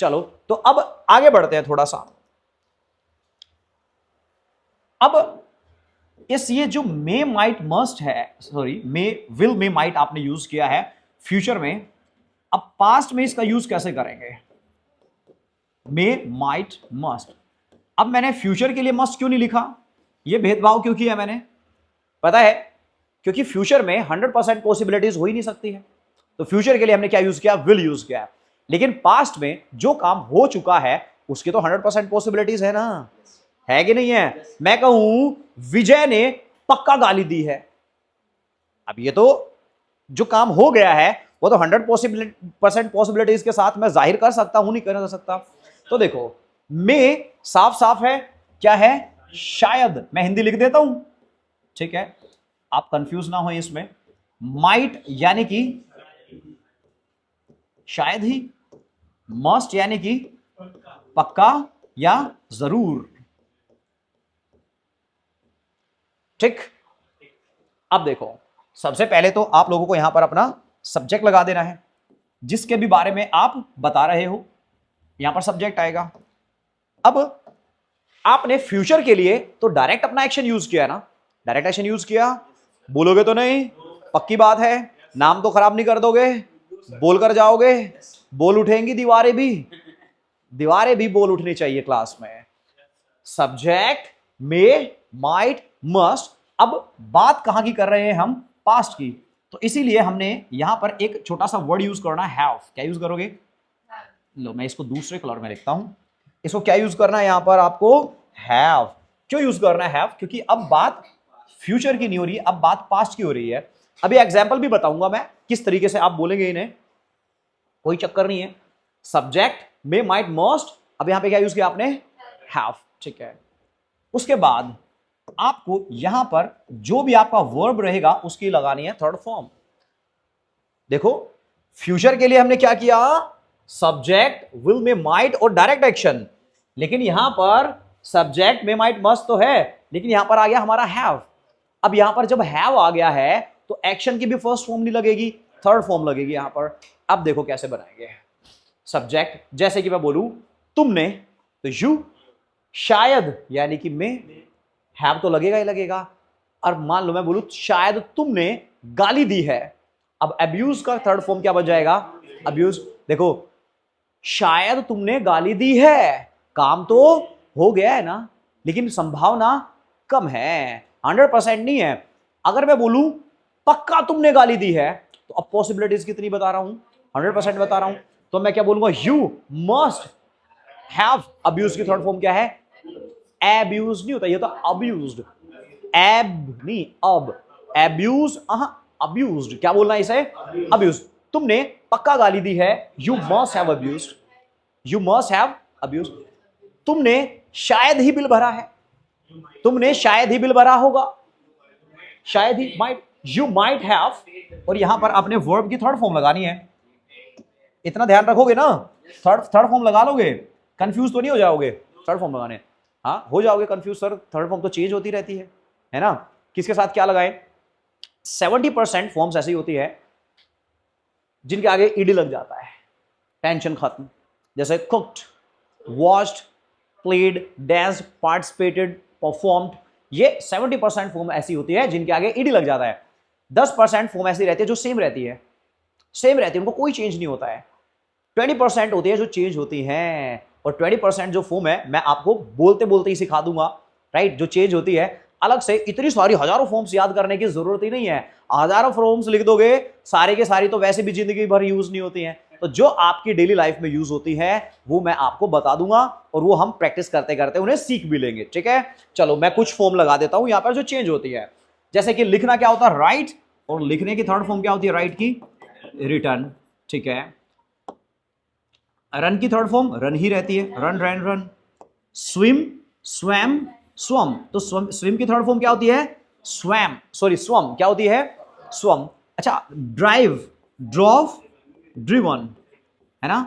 चलो तो अब आगे बढ़ते हैं थोड़ा सा। अब इस ये जो मे माइट मस्ट है, sorry may will may might आपने यूज किया है फ्यूचर में, अब पास्ट में इसका यूज कैसे करेंगे? May might must. अब मैंने फ्यूचर के लिए मस्ट क्यों नहीं लिखा? ये भेदभाव क्यों किया मैंने? पता है, क्योंकि फ्यूचर में 100% पॉसिबिलिटीज हो ही नहीं सकती है, तो फ्यूचर के लिए हमने क्या यूज किया? विल यूज किया। लेकिन पास्ट में जो काम हो चुका है उसकी तो 100% पॉसिबिलिटीज है ना, है कि नहीं है? मैं कहूं विजय ने पक्का गाली दी है, अब ये तो जो काम हो गया है वो तो 100% पॉसिबिलिटीज के साथ मैं जाहिर कर सकता हूं, नहीं कर सकता? तो देखो मे साफ साफ है, क्या है? शायद। मैं हिंदी लिख देता हूं, ठीक है, आप कंफ्यूज ना हो इसमें। माइट यानी कि शायद ही, मस्ट यानी कि पक्का या जरूर, ठीक। अब देखो सबसे पहले तो आप लोगों को यहां पर अपना सब्जेक्ट लगा देना है, जिसके भी बारे में आप बता रहे हो यहां पर सब्जेक्ट आएगा। अब आपने फ्यूचर के लिए तो डायरेक्ट अपना एक्शन यूज किया ना, डायरेक्ट एक्शन यूज किया, बोलोगे तो नहीं? पक्की बात है, नाम तो खराब नहीं कर दोगे, बोलकर जाओगे, बोल उठेंगी दीवारें भी बोल उठनी चाहिए क्लास में। Subject may might must. अब बात कहां की कर रहे हैं हम? पास्ट की, तो इसीलिए हमने यहां पर एक छोटा सा वर्ड यूज करना है, हैव। क्या यूज करोगे? लो मैं इसको दूसरे कलर में लिखता हूं, इसको क्या यूज करना है यहां पर आपको? हैव। क्यों यूज करना है हैव? क्योंकि अब बात फ्यूचर की नहीं हो रही, अब बात पास्ट की हो रही है। अभी एग्जाम्पल भी बताऊंगा मैं किस तरीके से आप बोलेंगे इन्हें, कोई चक्कर नहीं है। सब्जेक्ट मे माइट मस्ट, अब यहां पे क्या यूज किया आपने? हैव, ठीक है। उसके बाद आपको यहां पर जो भी आपका वर्ब रहेगा उसकी लगानी है थर्ड फॉर्म। देखो फ्यूचर के लिए हमने क्या किया? सब्जेक्ट विल मे माइट और डायरेक्ट एक्शन, लेकिन यहां पर सब्जेक्ट मे माइट मस्ट तो है, लेकिन यहां पर आ गया हमारा हैव। अब यहां पर जब हैव आ गया है तो एक्शन की भी फर्स्ट फॉर्म नहीं लगेगी, थर्ड फॉर्म लगेगी यहां पर। अब देखो कैसे बनाएंगे सब्जेक्ट। जैसे कि मैं बोलूं तुमने, तो यू, शायद यानी कि मे, हैव तो लगेगा ही लगेगा। और मान लो मैं बोलूं शायद तुमने गाली दी है, अब अब्यूज का थर्ड फॉर्म क्या बन जाएगा? अब्यूज। देखो शायद तुमने गाली दी है, काम तो हो गया है ना, लेकिन संभावना कम है, 100% नहीं है। अगर मैं बोलूं पक्का तुमने गाली दी है, तो अब पॉसिबिलिटीज कितनी बता रहा हूं? 100% बता रहा हूं। तो मैं क्या बोलूंगा? You must have. अब्यूज की थर्ड फॉर्म क्या है? एब्यूज नहीं होता, ये तो अब्यूज्ड। एब नहीं, अब एब्यूज, अब्यूज्ड। क्या बोलना है इसे? अब्यूज। तुमने पक्का गाली दी है, you must have abused, you must have abused. तुमने शायद ही बिल भरा है, तुमने शायद ही बिल भरा होगा, शायद ही, माइट, यू माइट हैव। और यहां पर आपने वर्ब की थर्ड फॉर्म लगानी है, इतना ध्यान रखोगे ना, थर्ड फॉर्म लगा लोगे, कंफ्यूज तो नहीं हो जाओगे। थर्ड फॉर्म लगाने, हाँ हो जाओगे कंफ्यूज सर, थर्ड फॉर्म तो चेंज होती रहती है ना। किसके साथ क्या लगाए? 70% फॉर्म्स ऐसी होती है जिनके आगे ईडी लग जाता है, टेंशन खत्म। जैसे cooked, watched, played, danced, participated, performed, ये 70% फॉर्म ऐसी होती है जिनके आगे ईडी लग जाता है। 10% फॉर्म ऐसी रहती है जो सेम रहती है, उनको कोई चेंज नहीं होता है। 20% होती है जो चेंज होती हैं, और 20% जो फॉर्म है मैं आपको बोलते बोलते ही सिखा दूंगा, राइट, जो चेंज होती है। अलग से इतनी सारी हजारों फॉर्म्स याद करने की जरूरत ही नहीं है, हजारों फॉर्म्स लिख दोगे, सारे के सारी तो वैसे भी जिंदगी भर यूज नहीं होती हैं। तो जो आपकी डेली लाइफ में यूज होती है वो मैं आपको बता दूंगा, और वो हम प्रैक्टिस करते करते उन्हें सीख भी लेंगे, ठीक है। चलो मैं कुछ फॉर्म लगा देता हूं यहां पर जो चेंज होती है। जैसे कि लिखना क्या होता है? राइट, और लिखने की थर्ड फॉर्म क्या होती है राइट की? रिटर्न, ठीक है। रन की थर्ड फॉर्म रन ही रहती है, run ran run. Swim, swam, swum, तो स्विम की थर्ड फॉर्म क्या होती है? स्वैम, सॉरी स्वम, क्या होती है? स्वम। अच्छा, ड्राइव, ड्रॉव, ड्रिवन, है ना।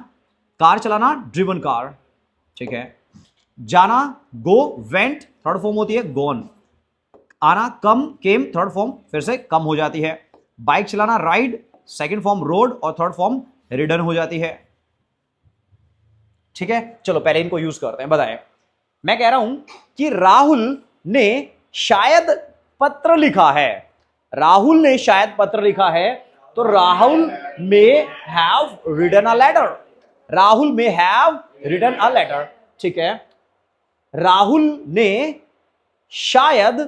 कार चलाना, ड्रिवन कार, ठीक है। जाना, गो, वेंट, थर्ड फॉर्म होती है गोन। आना, कम, केम, थर्ड फॉर्म फिर से कम हो जाती है। बाइक चलाना, राइड, सेकंड फॉर्म रोड, और थर्ड फॉर्म रिडन हो जाती है। ठीक है, चलो पहले इनको यूज करते हैं। बताएं, मैं कह रहा हूं कि राहुल ने शायद पत्र लिखा है। राहुल ने शायद पत्र लिखा है, तो Rahul may have written a letter. Rahul may have written a letter. ठीक है, राहुल ने शायद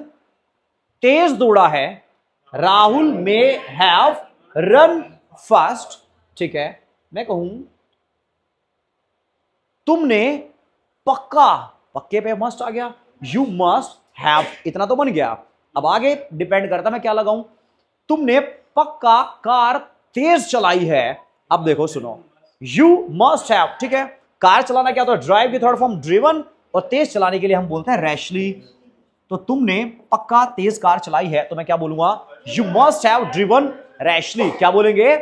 तेज दौड़ा है। Rahul may have run fast. ठीक है, मैं कहूं तुमने पक्का, पक्के पे मस्ट आ गया, यू मस्ट हैव, इतना तो बन गया। अब आगे डिपेंड करता मैं क्या लगाऊं। तुमने पक्का कार तेज चलाई है। अब देखो सुनो, यू मस्ट हैव, ठीक है, कार चलाना क्या होता है, ड्राइव की थर्ड फॉर्म ड्रिवन, और तेज चलाने के लिए हम बोलते हैं रैशली। तो तुमने पक्का तेज कार चलाई है, तो मैं क्या बोलूंगा, you must have driven rashly. क्या बोलेंगे,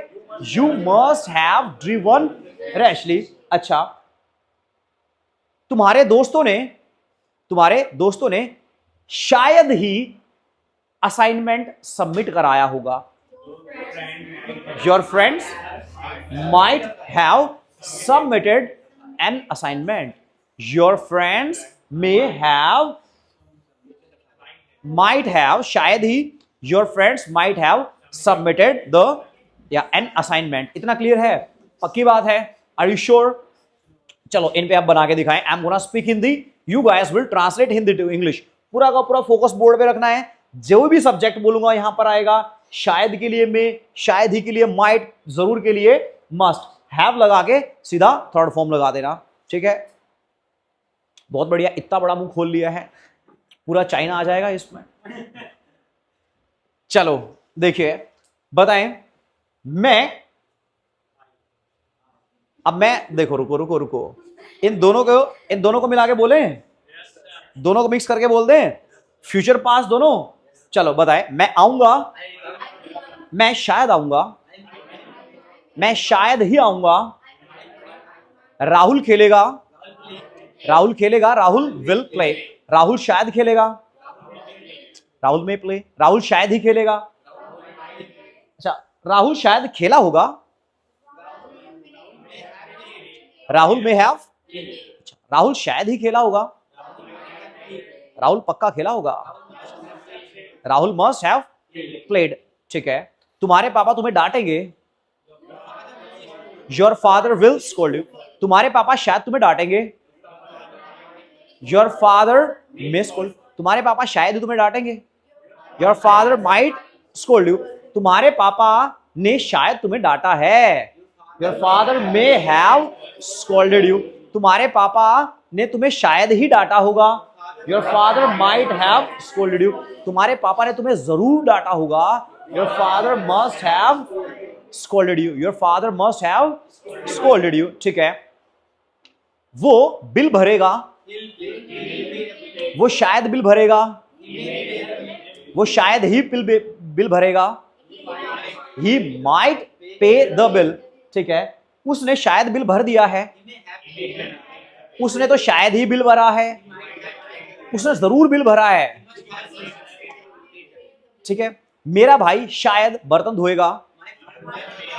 you must have driven rashly. अच्छा, तुम्हारे दोस्तों ने शायद ही असाइनमेंट सबमिट कराया होगा। Your friends might have submitted an assignment. Your friends may have, might have, शायद ही, your friends might have submitted the या एन असाइनमेंट। इतना क्लियर है, पक्की बात है, आर यू श्योर? चलो इन पे आप बना के दिखाएं। I am gonna speak Hindi, you guys will translate Hindi to English. पूरा का पूरा फोकस बोर्ड पे रखना है। जो भी सब्जेक्ट बोलूंगा यहां पर आएगा, शायद के लिए मे, शायद ही के लिए माइट, जरूर के लिए मस्ट, हैव लगा के सीधा थर्ड फॉर्म लगा देना। ठीक है, बहुत बढ़िया, इतना बड़ा मुंह खोल लिया है, पूरा चाइना आ जाएगा इसमें। चलो देखिए, बताएं, अब मैं देखो, रुको, इन दोनों को मिला के बोले, दोनों को मिक्स करके बोल दें, फ्यूचर पास्ट दोनों। चलो बताएं, मैं आऊंगा, मैं शायद आऊंगा, मैं शायद ही आऊंगा, राहुल खेलेगा, राहुल विल प्ले, राहुल शायद खेलेगा, राहुल में प्ले, राहुल शायद ही खेलेगा। अच्छा, राहुल शायद खेला होगा, राहुल में हैव, राहुल शायद ही खेला होगा, राहुल पक्का खेला होगा, राहुल मस्ट हैव प्लेड। ठीक है, तुम्हारे पापा तुम्हें डांटेंगे, your father will scold you, तुम्हारे पापा शायद तुम्हें डांटेंगे, योर फादर मे स्कोल्ड, तुम्हारे पापा शायद ही तुम्हें डांटेंगे, your father might scold you, तुम्हारे पापा ने शायद तुम्हें डांटा है, your father may have scolded you, तुम्हारे पापा ने तुम्हें शायद ही डांटा होगा, your father might have scolded you, तुम्हारे पापा ने तुम्हें जरूर डांटा होगा, your father must have scolded you, your father must have scolded you. ठीक है, वो बिल भरेगा, वो शायद बिल भरेगा, वो शायद ही बिल भरेगा, ही माइट पे द बिल। ठीक है, उसने शायद बिल भर दिया है, उसने तो शायद ही बिल भरा है, उसने जरूर बिल भरा है। ठीक है, मेरा भाई शायद बर्तन धोएगा,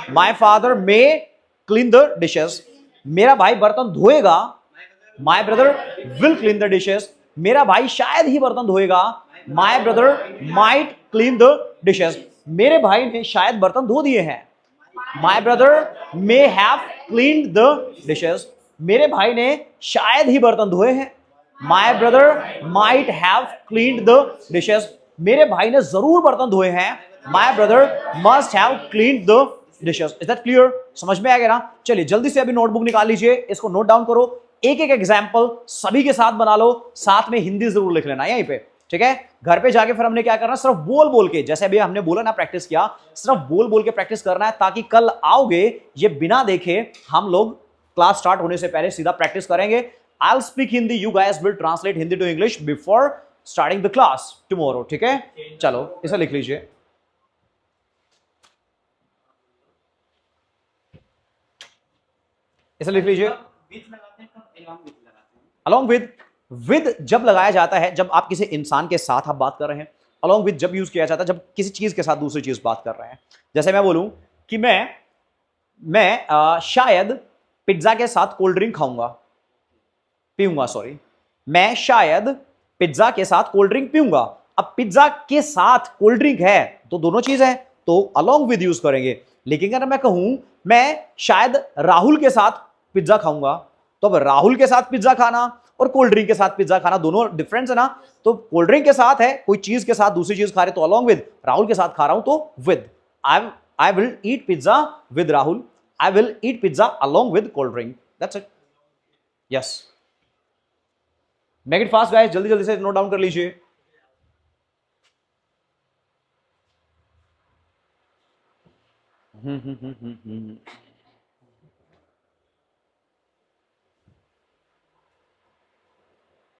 my father may clean the dishes, मेरा भाई बर्तन धोएगा, my brother will clean the dishes, मेरा भाई शायद ही बर्तन धोएगा, my brother might clean the dishes, मेरे भाई ने शायद बर्तन धो दिए हैं, my brother may have cleaned the dishes, मेरे भाई ने शायद ही बर्तन धोए हैं, my brother might have cleaned the dishes, मेरे भाई ने जरूर बर्तन धोए हैं, my brother must have cleaned the dishes. Is that clear? समझ में आ गया ना? चलिए जल्दी से अभी नोटबुक निकाल लीजिए, इसको नोट डाउन करो, एक एक एग्जाम्पल सभी के साथ बना लो, साथ में हिंदी जरूर लिख लेना यहीं पे। ठीक है, घर पे जाके फिर हमने क्या करना, सिर्फ बोल बोल के, जैसे अभी हमने बोला ना प्रैक्टिस किया, सिर्फ बोल बोल के प्रैक्टिस करना है, ताकि कल आओगे ये बिना देखे हम लोग क्लास स्टार्ट होने से पहले सीधा प्रैक्टिस करेंगे। I will speak Hindi, you guys will translate Hindi to English before starting the class tomorrow. ठीक है, चलो इसे लिख लीजिए, इसे लिख लीजिए। अलॉन्ग विद जब लगाया जाता है, जब आप किसी इंसान के साथ आप बात कर रहे हैं, अलॉन्ग विद जब यूज किया जाता है जब किसी चीज के साथ दूसरी चीज बात कर रहे हैं। जैसे मैं बोलूं कि मैं शायद पिज्जा के साथ कोल्ड ड्रिंक खाऊंगा, पीऊंगा, सॉरी, मैं शायद पिज्जा के साथ कोल्ड ड्रिंक पीऊंगा। अब पिज्जा के साथ कोल्ड ड्रिंक है तो दोनों चीज है, तो अलोंग विद यूज करेंगे। लेकिन अगर मैं कहूं मैं शायद राहुल के साथ पिज्जा खाऊंगा, तो अब राहुल के साथ पिज्जा खाना और कोल्ड ड्रिंक के साथ पिज्जा खाना दोनों डिफरेंस है ना। तो कोल्ड ड्रिंक के साथ है, कोई चीज के साथ दूसरी चीज खा रहे तो अलोंग विद, राहुल के साथ खा रहा हूं तो with. I will eat pizza with Rahul, I will eat pizza along with cold drink, that's it. Yes, make it fast guys, जल्दी जल्दी से नोट डाउन कर लीजिए।